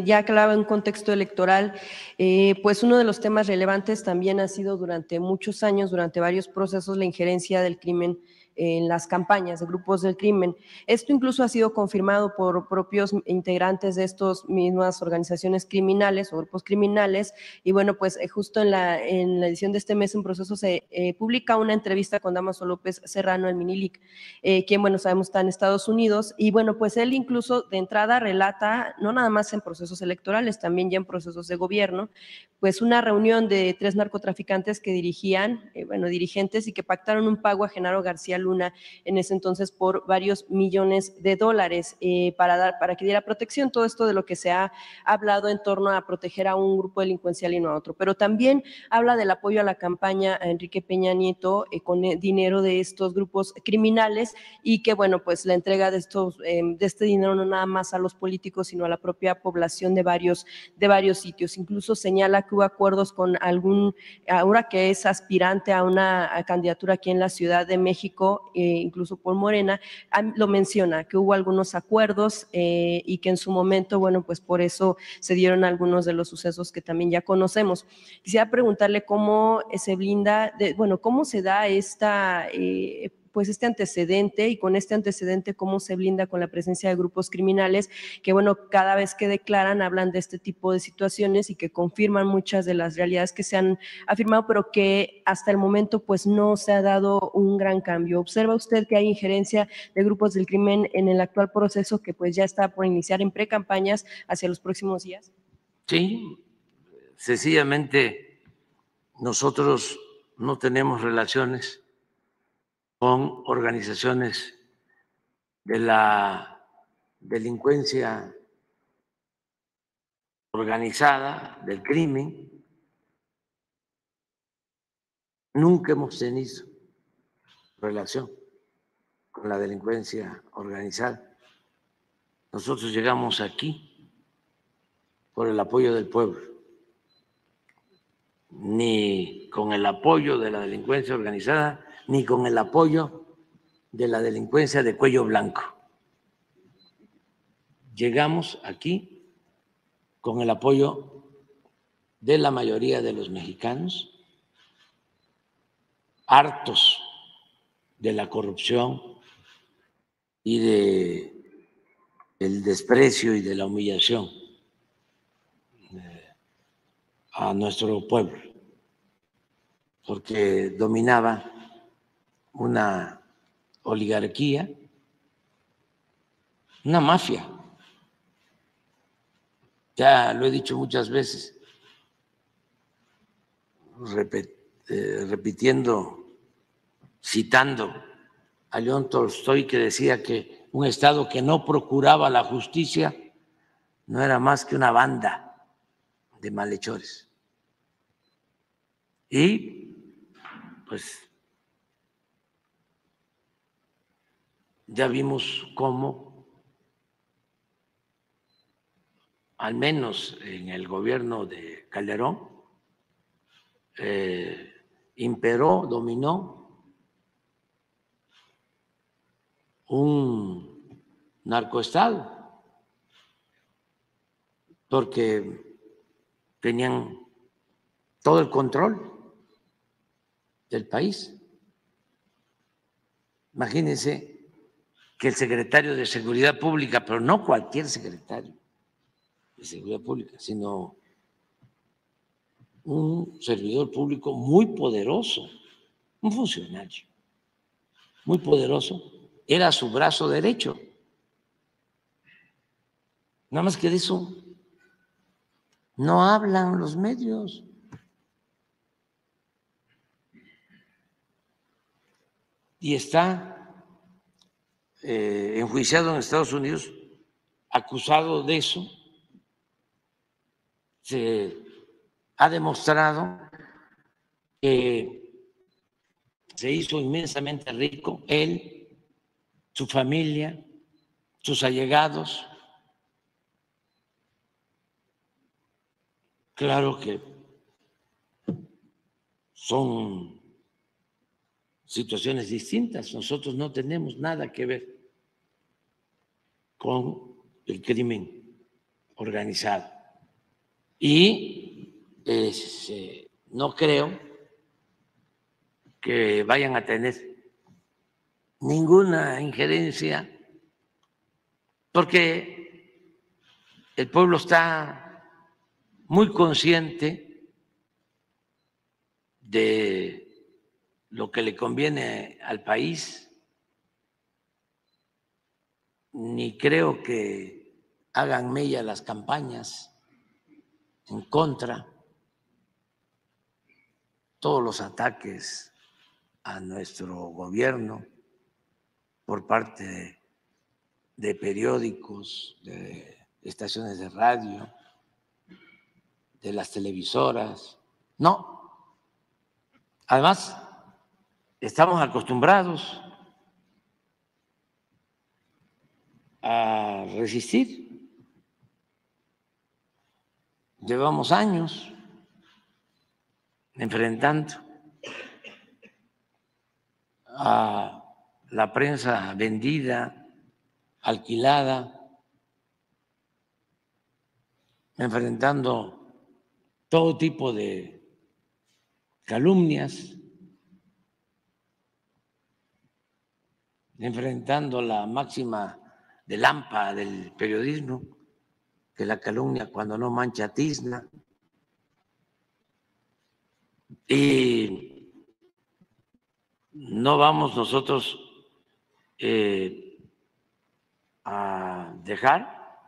ya que hablaba en un contexto electoral, pues uno de los temas relevantes también ha sido durante muchos años, durante varios procesos, la injerencia del crimen en las campañas de grupos del crimen. Esto incluso ha sido confirmado por propios integrantes de estas mismas organizaciones criminales o grupos criminales. Y bueno, pues justo en la edición de este mes en proceso se publica una entrevista con Dámaso López Serrano, el Minilic, quien, bueno, sabemos está en Estados Unidos. Y bueno, pues él incluso de entrada relata, no nada más en procesos electorales, también ya en procesos de gobierno, pues una reunión de 3 narcotraficantes que dirigían, dirigentes, y que pactaron un pago a Genaro García Luna en ese entonces por varios millones de dólares para que diera protección. Todo esto de lo que se ha hablado en torno a proteger a un grupo delincuencial y no a otro, pero también habla del apoyo a la campaña a Enrique Peña Nieto con dinero de estos grupos criminales, y que bueno, pues la entrega de este dinero no nada más a los políticos, sino a la propia población de varios sitios. Incluso señala que hubo acuerdos con ahora que es aspirante a una candidatura aquí en la Ciudad de México, incluso por Morena, lo menciona, que hubo algunos acuerdos y que en su momento, bueno, pues por eso se dieron algunos de los sucesos que también ya conocemos. Quisiera preguntarle cómo se blinda, cómo se da pues este antecedente, y con este antecedente cómo se blinda con la presencia de grupos criminales que, bueno, cada vez que declaran hablan de este tipo de situaciones y que confirman muchas de las realidades que se han afirmado, pero que hasta el momento pues no se ha dado un gran cambio. ¿Observa usted que hay injerencia de grupos del crimen en el actual proceso que pues ya está por iniciar en precampañas hacia los próximos días? Sí, sencillamente nosotros no tenemos relaciones con organizaciones de la delincuencia organizada, del crimen. Nunca hemos tenido relación con la delincuencia organizada. Nosotros llegamos aquí por el apoyo del pueblo, ni con el apoyo de la delincuencia organizada, ni con el apoyo de la delincuencia de cuello blanco. Llegamos aquí con el apoyo de la mayoría de los mexicanos, hartos de la corrupción y del desprecio y de la humillación a nuestro pueblo, porque dominaba una oligarquía, una mafia. Ya lo he dicho muchas veces, repitiendo, citando a León Tolstoy, que decía que un Estado que no procuraba la justicia no era más que una banda de malhechores. Y pues ya vimos cómo, al menos en el gobierno de Calderón, imperó, dominó un narcoestado, porque tenían todo el control del país. Imagínense que el secretario de Seguridad Pública, pero no cualquier secretario de Seguridad Pública, sino un servidor público muy poderoso, un funcionario muy poderoso, era su brazo derecho. Nada más que de eso no hablan los medios. Y está enjuiciado en Estados Unidos, acusado de eso. Se ha demostrado que se hizo inmensamente rico él, su familia, sus allegados. Claro que son situaciones distintas. Nosotros no tenemos nada que ver con el crimen organizado. Y no creo que vayan a tener ninguna injerencia, porque el pueblo está muy consciente de lo que le conviene al país, ni creo que hagan mella las campañas en contra, todos los ataques a nuestro gobierno por parte de periódicos, de estaciones de radio, de las televisoras. No. Además, estamos acostumbrados a resistir. Llevamos años enfrentando a la prensa vendida, alquilada, enfrentando todo tipo de calumnias, enfrentando la máxima del AMPA del periodismo, que la calumnia cuando no mancha tizna. Y no vamos nosotros a dejar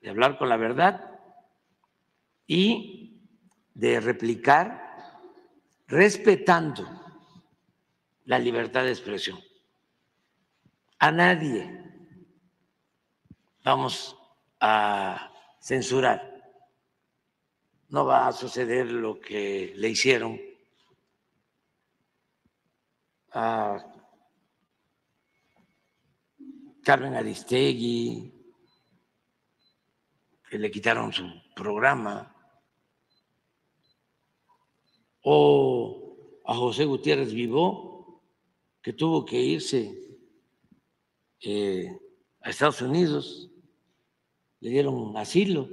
de hablar con la verdad y de replicar respetando la libertad de expresión. A nadie vamos a censurar. No va a suceder lo que le hicieron a Carmen Aristegui, que le quitaron su programa, o a José Gutiérrez Vivó, que tuvo que irse a Estados Unidos, le dieron asilo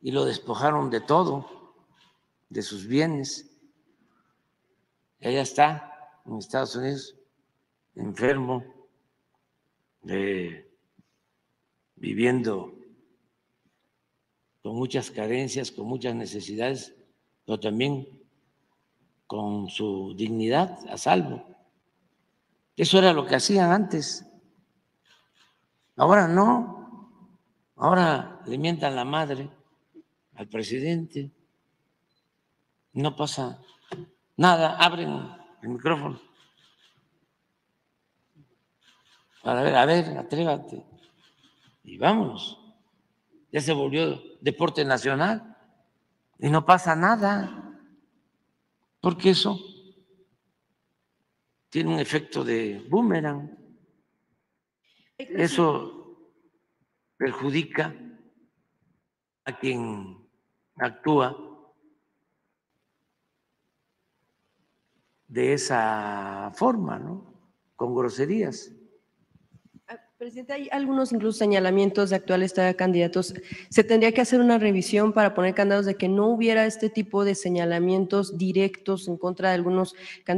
y lo despojaron de todo, de sus bienes. Y allá está, en Estados Unidos, enfermo, viviendo con muchas carencias, con muchas necesidades, pero también con su dignidad a salvo. Eso era lo que hacían antes. Ahora no. Ahora le mientan la madre al presidente. No pasa nada. Abren el micrófono para ver, a ver, atrévate. Y vámonos. Ya se volvió deporte nacional y no pasa nada. Porque eso tiene un efecto de boomerang. Eso perjudica a quien actúa de esa forma, ¿no? Con groserías. Presidente, hay algunos incluso señalamientos de actuales candidatos. ¿Se tendría que hacer una revisión para poner candados de que no hubiera este tipo de señalamientos directos en contra de algunos,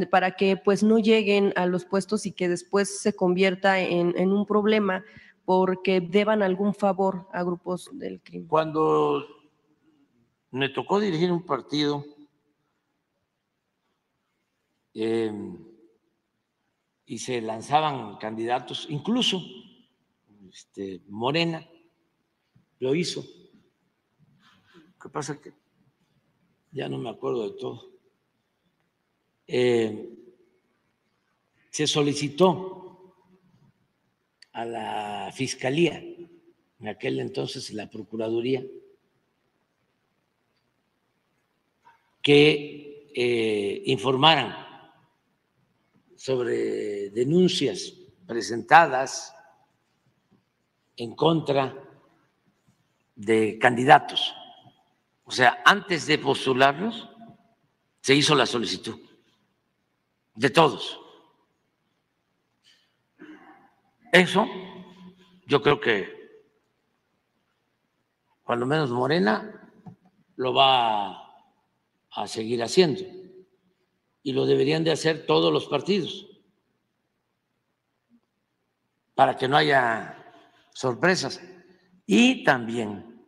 para que pues no lleguen a los puestos y que después se convierta en un problema porque deban algún favor a grupos del crimen? Cuando me tocó dirigir un partido, y se lanzaban candidatos, incluso Morena lo hizo. Lo que pasa es que ya no me acuerdo de todo. Se solicitó a la Fiscalía, en aquel entonces la Procuraduría, que informaran sobre denuncias presentadas en contra de candidatos. O sea, antes de postularlos, se hizo la solicitud de todos. Eso yo creo que cuando menos Morena, lo va a seguir haciendo. Y lo deberían de hacer todos los partidos, para que no haya sorpresas. Y también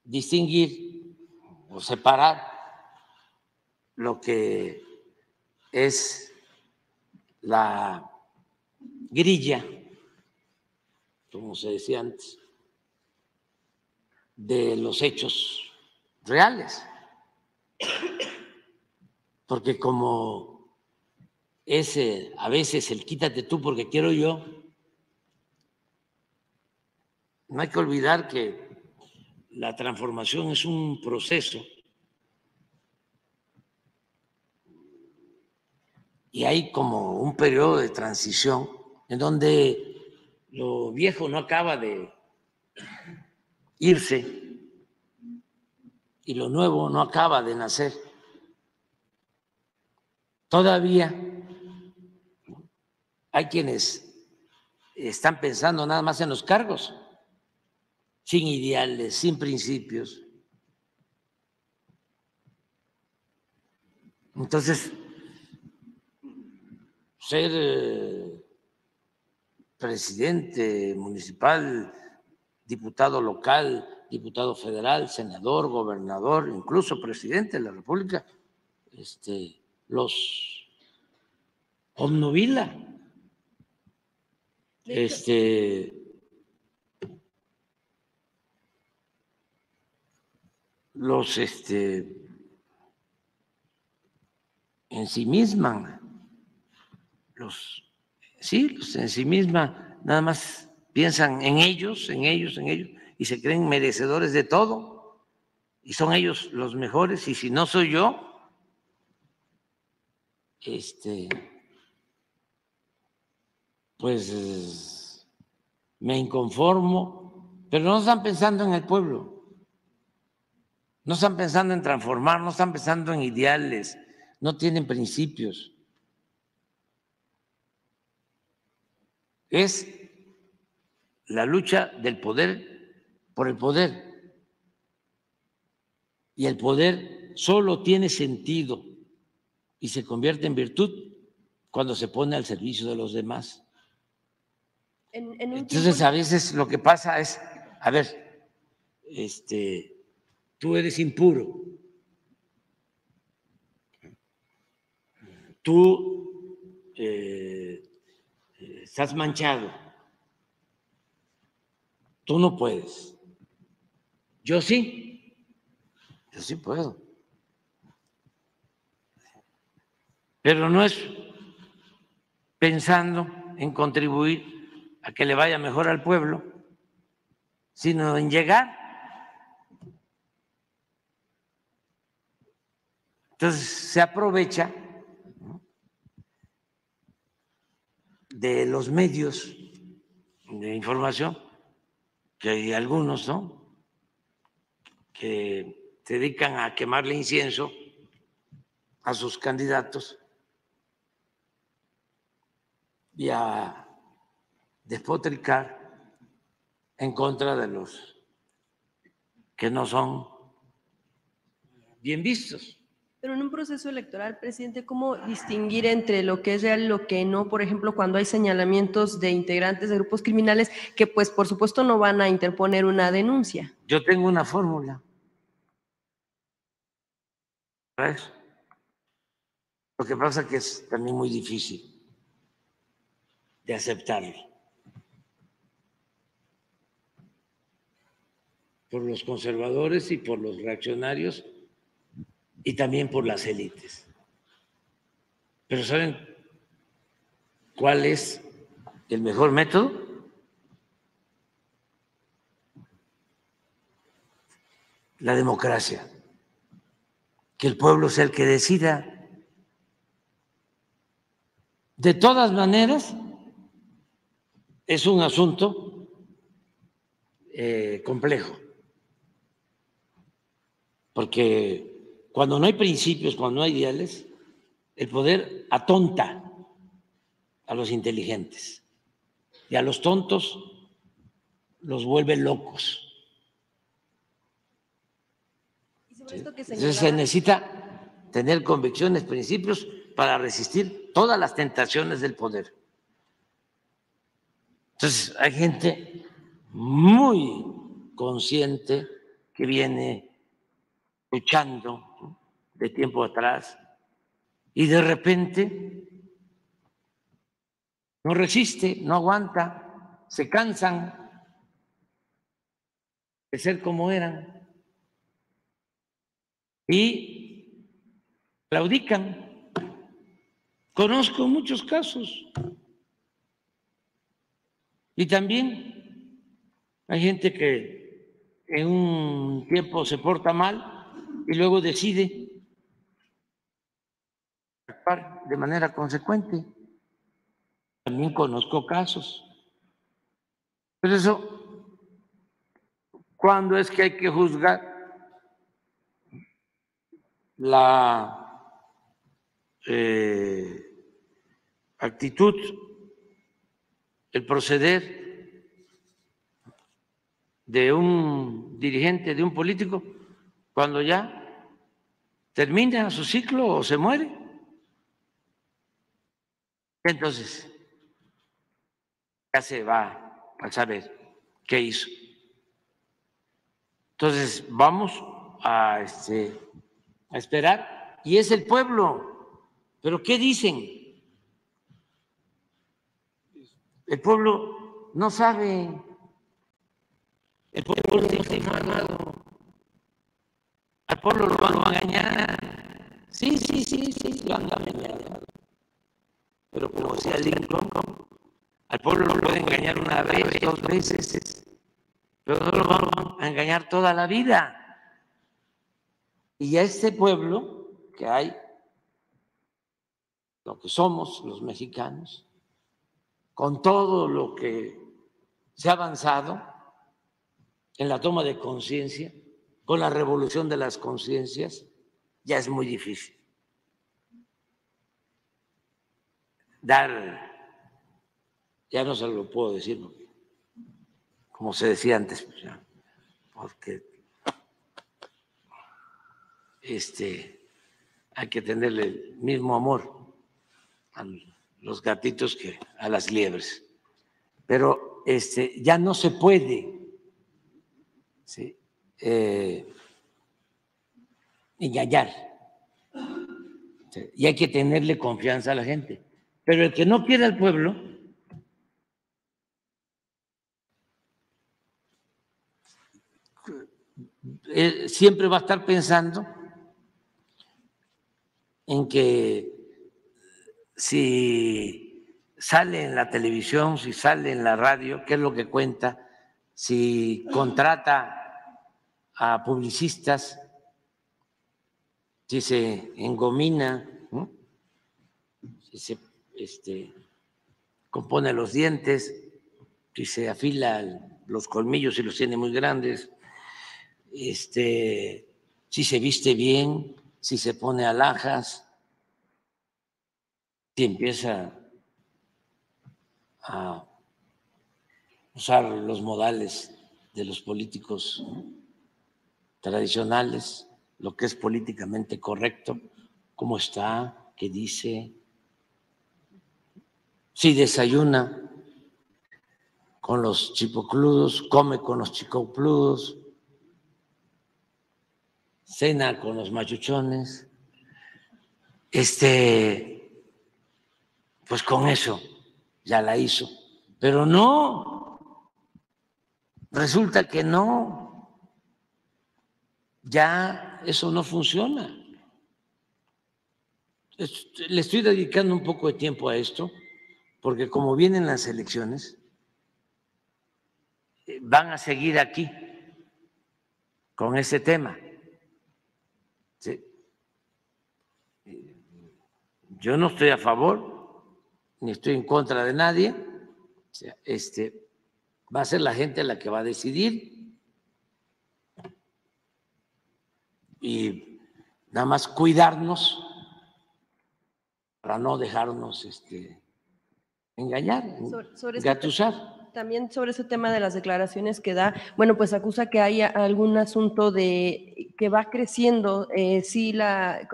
distinguir o separar lo que es la grilla, como se decía antes, de los hechos reales. Porque como ese a veces el quítate tú porque quiero yo, no hay que olvidar que la transformación es un proceso y hay como un periodo de transición en donde lo viejo no acaba de irse y lo nuevo no acaba de nacer. Todavía hay quienes están pensando nada más en los cargos, sin ideales, sin principios. Entonces, ser presidente municipal, diputado local, diputado federal, senador, gobernador, incluso presidente de la República, los obnubila. Los ensimisman, los ensimisman, nada más piensan en ellos, y se creen merecedores de todo, y son ellos los mejores, y si no soy yo, pues me inconformo, pero no están pensando en el pueblo, no están pensando en transformar, no están pensando en ideales, no tienen principios. Es la lucha del poder por el poder. Y el poder solo tiene sentido y se convierte en virtud cuando se pone al servicio de los demás. Entonces, a veces lo que pasa es, a ver, tú eres impuro, tú estás manchado, tú no puedes. Yo sí puedo. Pero no es pensando en contribuir a que le vaya mejor al pueblo, sino en llegar. Entonces se aprovecha de los medios de información, que hay algunos, ¿no?, que se dedican a quemarle incienso a sus candidatos y a despotricar en contra de los que no son bien vistos. Pero en un proceso electoral, presidente, ¿cómo distinguir entre lo que es real y lo que no? Por ejemplo, cuando hay señalamientos de integrantes de grupos criminales que, pues, por supuesto, no van a interponer una denuncia. Yo tengo una fórmula para eso. Lo que pasa es que es también muy difícil de aceptarlo por los conservadores y por los reaccionarios y también por las élites. Pero ¿saben cuál es el mejor método? La democracia. Que el pueblo sea el que decida. De todas maneras, es un asunto complejo, porque cuando no hay principios, cuando no hay ideales, el poder atonta a los inteligentes y a los tontos los vuelve locos. Entonces se necesita tener convicciones, principios para resistir todas las tentaciones del poder. Entonces hay gente muy consciente que viene luchando de tiempo atrás y de repente no resiste, no aguanta, se cansan de ser como eran y claudican. Conozco muchos casos. Y también hay gente que en un tiempo se porta mal y luego decide actuar de manera consecuente. También conozco casos. Pero eso, ¿cuándo es que hay que juzgar la actitud, el proceder de un dirigente, de un político, cuando ya termina su ciclo o se muere? Entonces, ya se va a saber qué hizo. Entonces, vamos a esperar, y es el pueblo. ¿Pero qué dicen? El pueblo no sabe, el pueblo no está informado, al pueblo lo van a engañar. Sí, lo han engañado. Pero como decía Lincoln, al pueblo lo pueden engañar una vez, 2 veces, pero no lo van a engañar toda la vida. Y a este pueblo que hay, lo que somos los mexicanos, con todo lo que se ha avanzado en la toma de conciencia, con la revolución de las conciencias, ya es muy difícil dar, ya no se lo puedo decir, como se decía antes, porque hay que tenerle el mismo amor a los gatitos que a las liebres. Pero ya no se puede, ¿sí?, engañar, ¿sí?, y hay que tenerle confianza a la gente. Pero el que no quiere al pueblo siempre va a estar pensando en que si sale en la televisión, si sale en la radio, qué es lo que cuenta, si contrata a publicistas, si se engomina, ¿no?, si se compone los dientes, si se afila los colmillos y los tiene muy grandes, si se viste bien, si se pone alhajas, si empieza a usar los modales de los políticos tradicionales, lo que es políticamente correcto, cómo está, qué dice, si desayuna con los chipocludos, come con los chicopludos, cena con los machuchones, pues con eso ya la hizo. Pero no, resulta que no, ya eso no funciona. Le estoy dedicando un poco de tiempo a esto, porque como vienen las elecciones, van a seguir aquí con ese tema. ¿Sí? Yo no estoy a favor, ni estoy en contra de nadie. O sea, va a ser la gente la que va a decidir, y nada más cuidarnos para no dejarnos engañar, sobre engatusar. También sobre ese tema de las declaraciones que da, bueno, pues acusa que hay algún asunto de que va creciendo, sí, la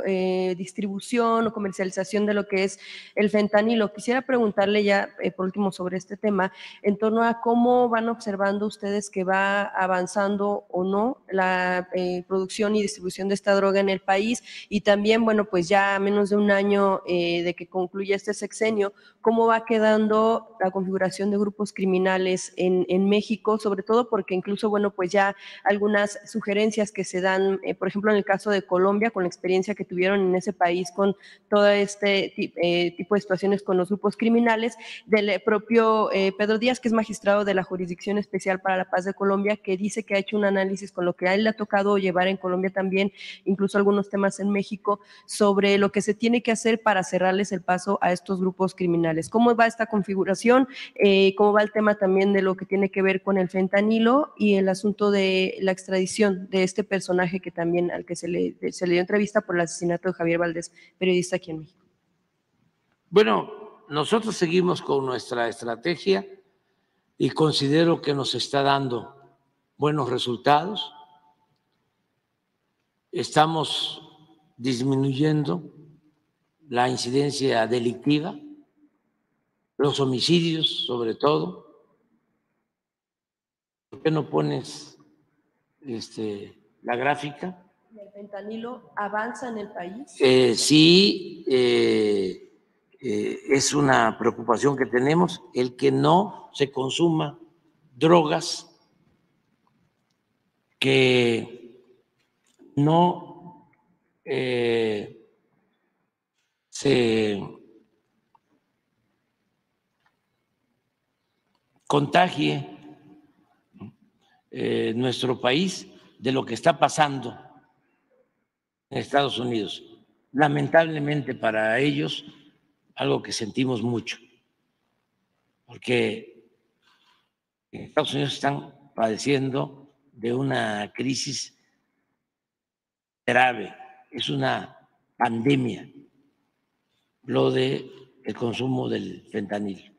distribución o comercialización de lo que es el fentanilo. Quisiera preguntarle ya, por último, sobre este tema, en torno a cómo van observando ustedes que va avanzando o no la producción y distribución de esta droga en el país, y también, bueno, pues ya a menos de un año de que concluya este sexenio, cómo va quedando la configuración de grupos criminales en México, sobre todo porque incluso, bueno, pues ya algunas sugerencias que se dan, por ejemplo, en el caso de Colombia, con la experiencia que tuvieron en ese país con todo este tipo de situaciones con los grupos criminales, del propio Pedro Díaz, que es magistrado de la Jurisdicción Especial para la Paz de Colombia, que dice que ha hecho un análisis con lo que a él le ha tocado llevar en Colombia también, incluso algunos temas en México, sobre lo que se tiene que hacer para cerrarles el paso a estos grupos criminales. ¿Cómo va esta configuración? ¿Cómo va el tema también de lo que tiene que ver con el fentanilo y el asunto de la extradición de este personaje que también al que se le dio entrevista por el asesinato de Javier Valdés, periodista aquí en México? Bueno, nosotros seguimos con nuestra estrategia y considero que nos está dando buenos resultados. Estamos disminuyendo la incidencia delictiva, los homicidios sobre todo. ¿Por qué no pones la gráfica? ¿El fentanilo avanza en el país? Sí, es una preocupación que tenemos el que no se consuma drogas, que no se contagie nuestro país de lo que está pasando en Estados Unidos. Lamentablemente para ellos, algo que sentimos mucho, porque en Estados Unidos están padeciendo de una crisis grave, es una pandemia lo de el consumo del fentanilo.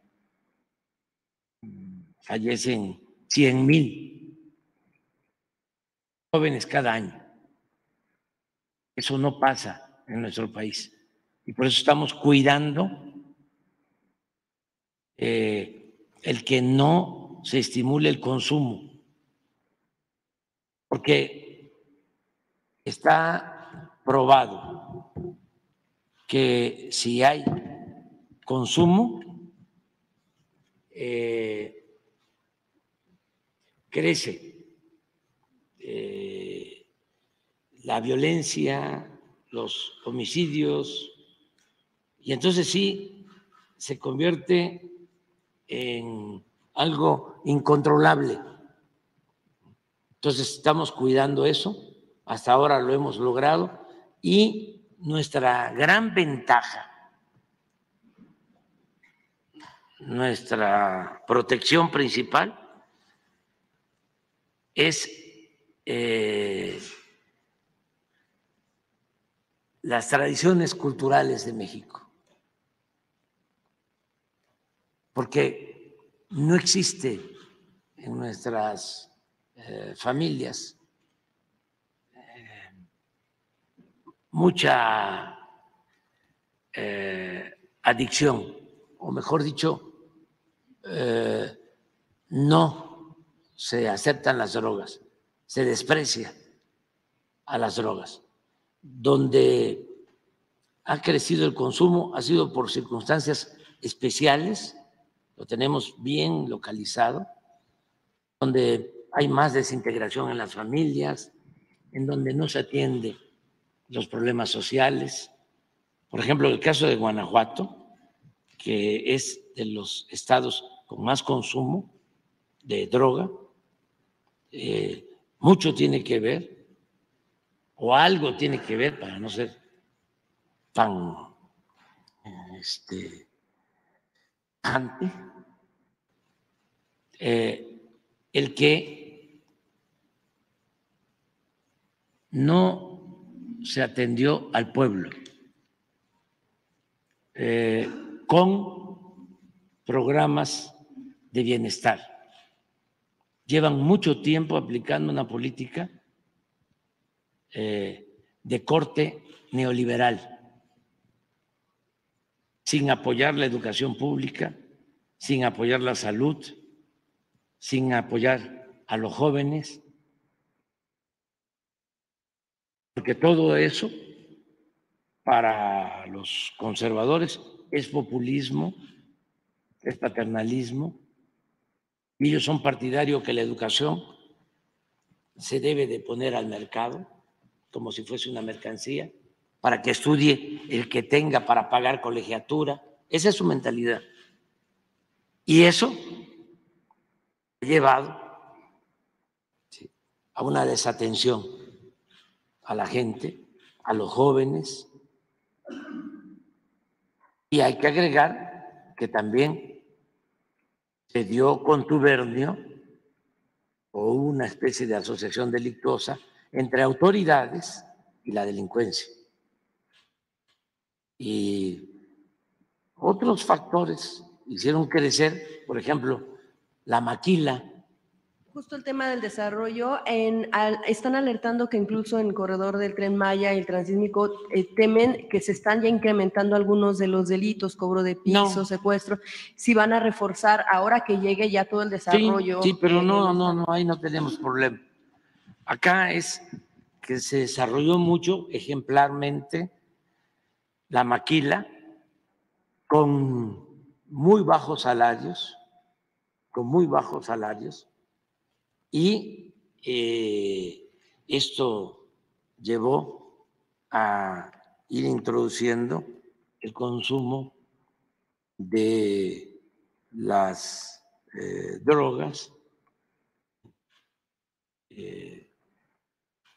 Fallecen 100,000 jóvenes cada año. Eso no pasa en nuestro país. Y por eso estamos cuidando el que no se estimule el consumo, porque está probado que si hay consumo, crece la violencia, los homicidios, y entonces sí se convierte en algo incontrolable. Entonces estamos cuidando eso, hasta ahora lo hemos logrado, y nuestra gran ventaja, nuestra protección principal es las tradiciones culturales de México, porque no existe en nuestras familias mucha adicción, o mejor dicho, no se aceptan las drogas, se desprecia a las drogas. Donde ha crecido el consumo ha sido por circunstancias especiales, lo tenemos bien localizado, donde hay más desintegración en las familias, en donde no se atiende los problemas sociales. Por ejemplo, el caso de Guanajuato, que es de los estados con más consumo de droga, mucho tiene que ver, o algo tiene que ver, para no ser tan el que no se atendió al pueblo con programas de bienestar. Llevan mucho tiempo aplicando una política de corte neoliberal, sin apoyar la educación pública, sin apoyar la salud, sin apoyar a los jóvenes, porque todo eso para los conservadores es populismo, es paternalismo, y ellos son partidarios que la educación se debe de poner al mercado como si fuese una mercancía, para que estudie el que tenga para pagar colegiatura. Esa es su mentalidad. Y eso ha llevado a una desatención a la gente, a los jóvenes. Y hay que agregar que también se dio contubernio o una especie de asociación delictuosa entre autoridades y la delincuencia. Y otros factores hicieron crecer, por ejemplo, la maquila. Justo el tema del desarrollo, están alertando que incluso en el corredor del Tren Maya y el Transísmico temen que se están ya incrementando algunos de los delitos, cobro de piso, secuestro. Si van a reforzar ahora que llegue ya todo el desarrollo. Sí, pero no, ahí no tenemos problema. Acá es que se desarrolló mucho ejemplarmente la maquila con muy bajos salarios, y esto llevó a ir introduciendo el consumo de las drogas.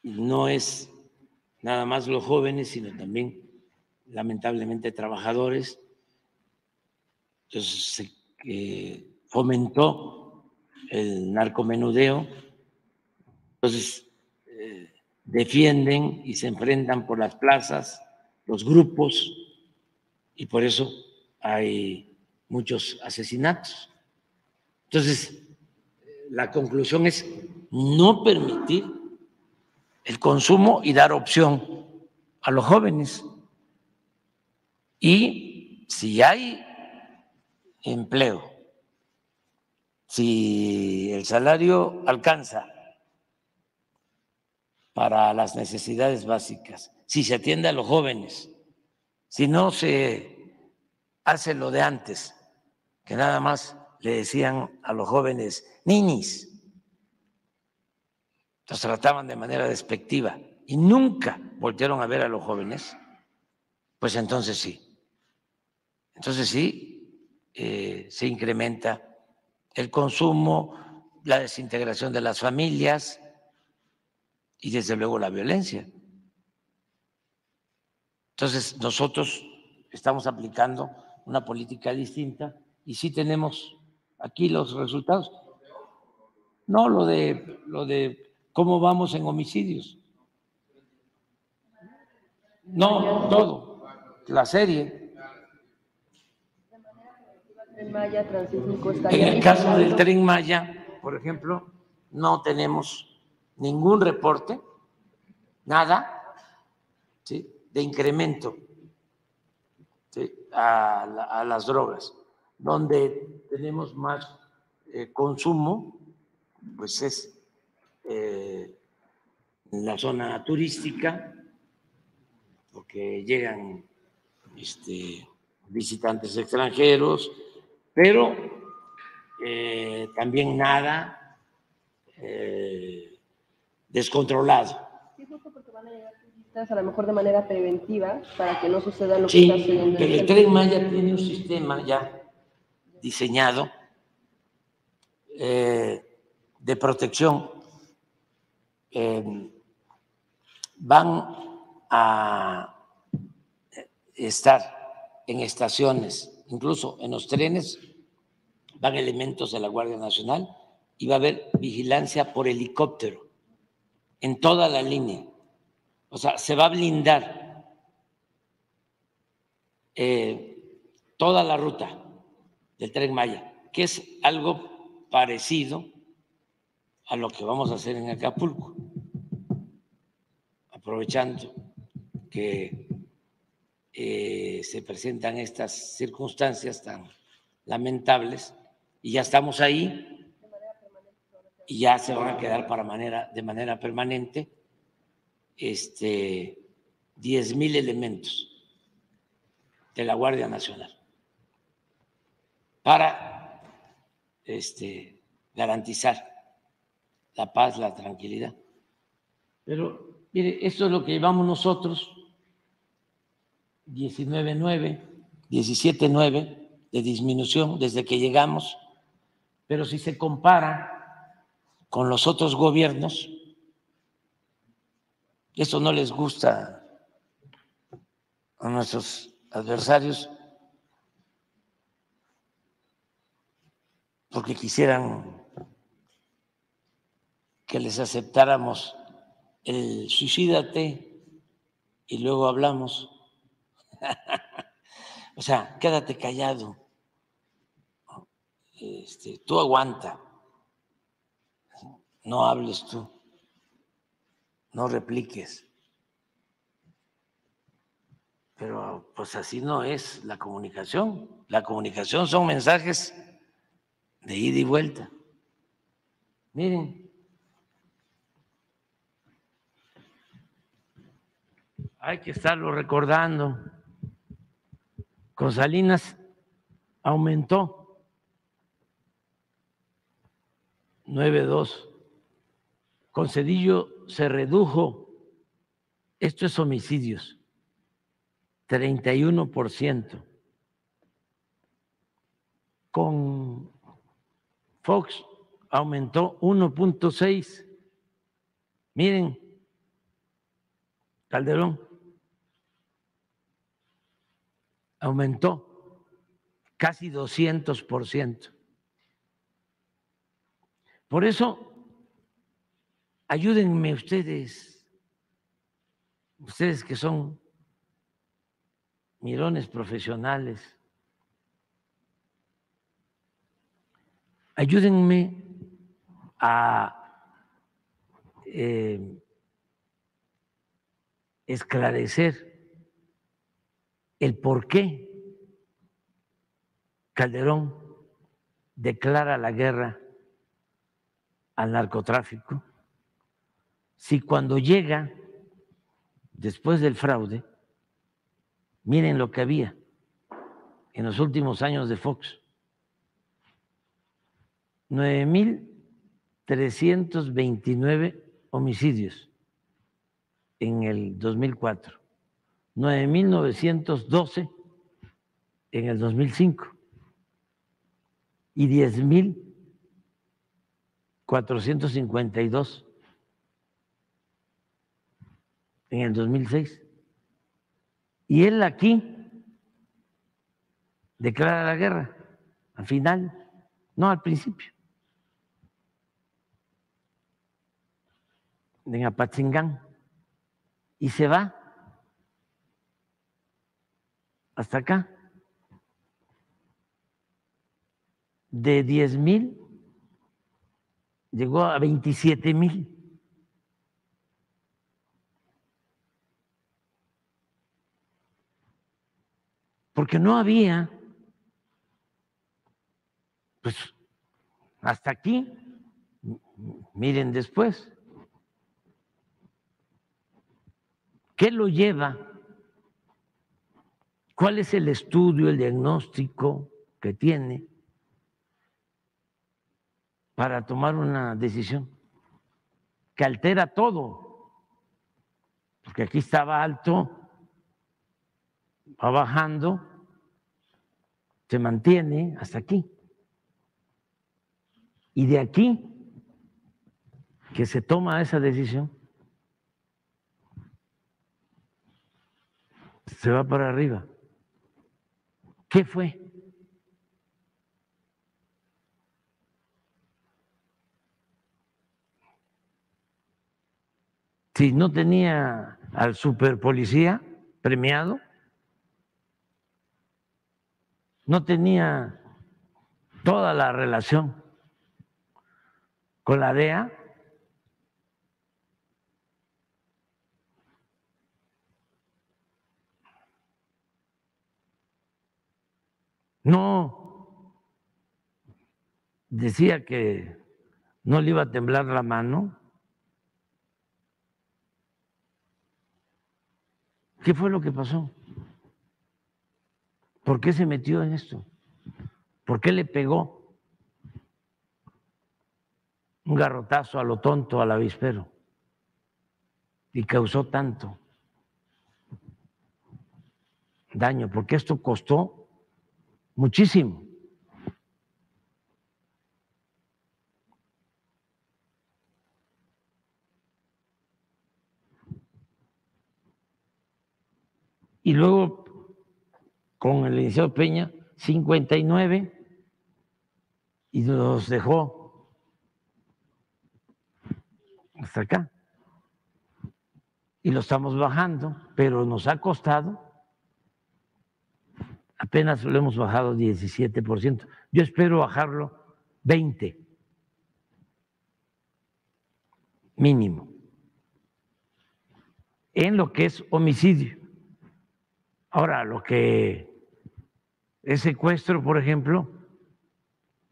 No es nada más los jóvenes, sino también, lamentablemente, trabajadores. Entonces se fomentó el narcomenudeo. Entonces defienden y se enfrentan por las plazas los grupos, y por eso hay muchos asesinatos. Entonces, la conclusión es no permitir el consumo y dar opción a los jóvenes. Y si hay empleo, si el salario alcanza para las necesidades básicas, si se atiende a los jóvenes, si no se hace lo de antes, que nada más le decían a los jóvenes ninis, los trataban de manera despectiva y nunca voltearon a ver a los jóvenes, pues entonces sí. Entonces sí, se incrementa el consumo, la desintegración de las familias y desde luego la violencia. Entonces nosotros estamos aplicando una política distinta y sí tenemos aquí los resultados. No, lo de cómo vamos en homicidios. No, todo, la serie. En el caso del Tren Maya, por ejemplo, no tenemos ningún reporte, nada, ¿sí?, de incremento, ¿sí?, a las drogas. Donde tenemos más consumo, pues es en la zona turística, porque llegan visitantes extranjeros, pero también nada descontrolado. Sí, justo porque van a llegar turistas a lo mejor de manera preventiva para que no suceda lo que está sucediendo. Pero el Tren Maya tiene un sistema ya diseñado de protección. Van a estar en estaciones, incluso en los trenes van elementos de la Guardia Nacional y va a haber vigilancia por helicóptero en toda la línea. O sea, se va a blindar toda la ruta del Tren Maya, que es algo parecido a lo que vamos a hacer en Acapulco, aprovechando que se presentan estas circunstancias tan lamentables y ya estamos ahí y ya se van a quedar de manera permanente 10,000 elementos de la Guardia Nacional para garantizar la paz, la tranquilidad. Pero mire, esto es lo que llevamos nosotros, 19,9, 17,9 de disminución desde que llegamos, pero si se compara con los otros gobiernos, eso no les gusta a nuestros adversarios porque quisieran que les aceptáramos el suicídate y luego hablamos. O sea, quédate callado, tú aguanta, no hables tú, no repliques. Pero pues así no es la comunicación. La comunicación son mensajes de ida y vuelta. Miren, hay que estarlo recordando. Con Salinas aumentó 9,2. Con Zedillo se redujo, esto es homicidios, 31%. Con Fox aumentó 1.6. Miren, Calderón aumentó casi 200%. Por eso, ayúdenme ustedes que son mirones profesionales, ayúdenme a esclarecer el por qué Calderón declara la guerra al narcotráfico, si cuando llega, después del fraude, miren lo que había en los últimos años de Fox: 9,329 homicidios en el 2004, 9,912 en el 2005 y 10,452 en el 2006. Y él aquí declara la guerra, al final, no al principio, en Apatzingán, y se va hasta acá. De 10,000 llegó a 27,000. Porque no había, pues hasta aquí, miren después. ¿Qué lo lleva? ¿Cuál es el estudio, el diagnóstico que tiene para tomar una decisión que altera todo? Porque aquí estaba alto, va bajando, se mantiene hasta aquí. Y de aquí que se toma esa decisión, se va para arriba. ¿Qué fue? Si no tenía al superpolicía premiado, no tenía toda la relación con la DEA. No decía que no le iba a temblar la mano. ¿Qué fue lo que pasó? ¿Por qué se metió en esto? ¿Por qué le pegó un garrotazo a lo tonto, al avispero? Y causó tanto daño, porque esto costó muchísimo. Y luego, con el licenciado Peña, 59, y nos dejó hasta acá. Y lo estamos bajando, pero nos ha costado, apenas lo hemos bajado 17%. Yo espero bajarlo 20%, mínimo, en lo que es homicidio. Ahora, lo que es secuestro, por ejemplo,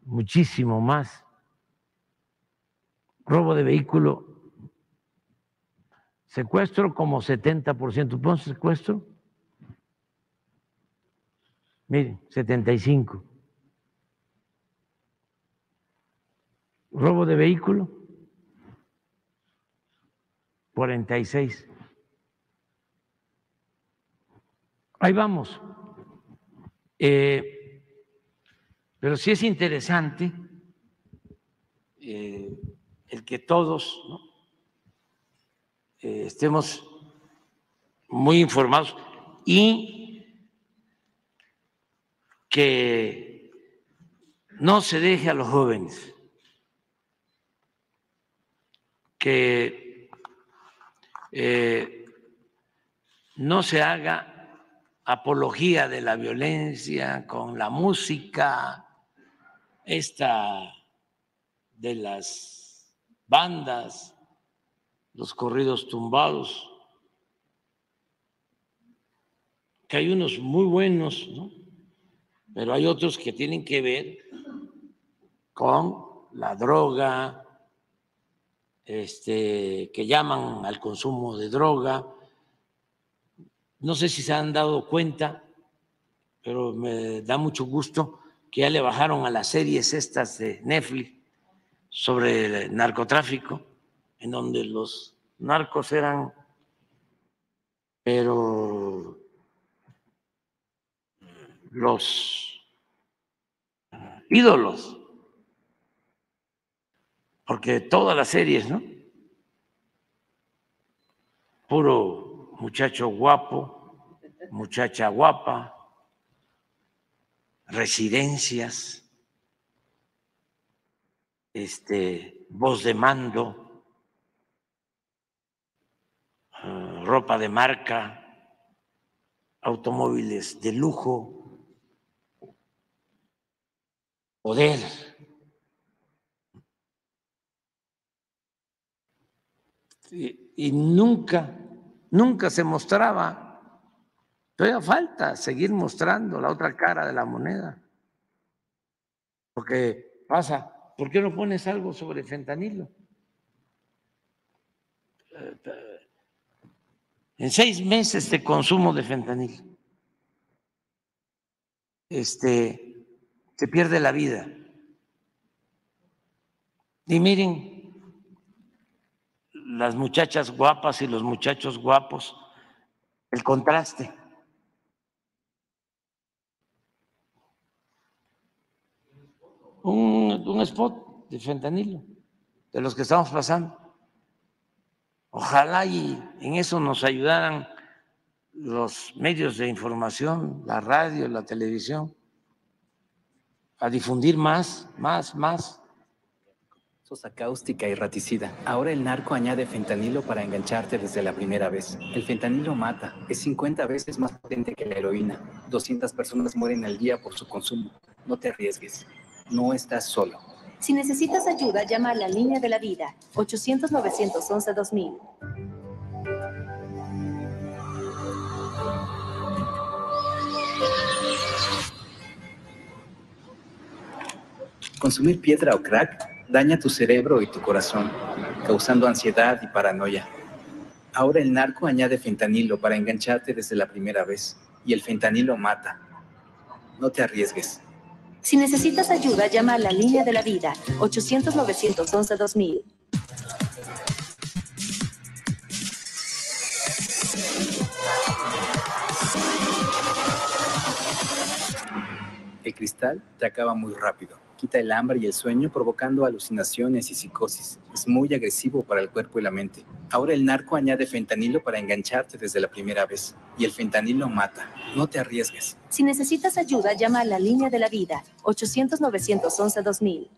muchísimo más. Robo de vehículo, secuestro como 70%. ¿Pon secuestro? Miren, 75%. Robo de vehículo, 46%. Ahí vamos. Pero sí es interesante el que todos, ¿no?, estemos muy informados y que no se deje a los jóvenes, que no se haga apología de la violencia con la música esta de las bandas, los corridos tumbados, que hay unos muy buenos, ¿no?, pero hay otros que tienen que ver con la droga, que llaman al consumo de droga. No sé si se han dado cuenta, pero me da mucho gusto que ya le bajaron a las series estas de Netflix sobre el narcotráfico, en donde los narcos eran, pero los ídolos, porque todas las series, ¿no?, puro muchacho guapo, muchacha guapa, residencias, voz de mando, ropa de marca, automóviles de lujo, poder. Y nunca se mostraba. Todavía falta seguir mostrando la otra cara de la moneda. Porque pasa, ¿por qué no pones algo sobre fentanilo? En 6 meses de consumo de fentanilo, se pierde la vida. Y miren, las muchachas guapas y los muchachos guapos, el contraste. Un spot de fentanilo, de los que estamos pasando. Ojalá y en eso nos ayudaran los medios de información, la radio, la televisión, a difundir más. Sosa cáustica y raticida. Ahora el narco añade fentanilo para engancharte desde la primera vez. El fentanilo mata. Es 50 veces más potente que la heroína. 200 personas mueren al día por su consumo. No te arriesgues. No estás solo. Si necesitas ayuda, llama a la línea de la vida, 800-911-2000. Consumir piedra o crack daña tu cerebro y tu corazón, causando ansiedad y paranoia. Ahora el narco añade fentanilo para engancharte desde la primera vez, y el fentanilo mata. No te arriesgues. Si necesitas ayuda, llama a la línea de la vida, 800-911-2000. El cristal te acaba muy rápido. Quita el hambre y el sueño, provocando alucinaciones y psicosis. Es muy agresivo para el cuerpo y la mente. Ahora el narco añade fentanilo para engancharte desde la primera vez. Y el fentanilo mata. No te arriesgues. Si necesitas ayuda, llama a la línea de la vida, 800-911-2000.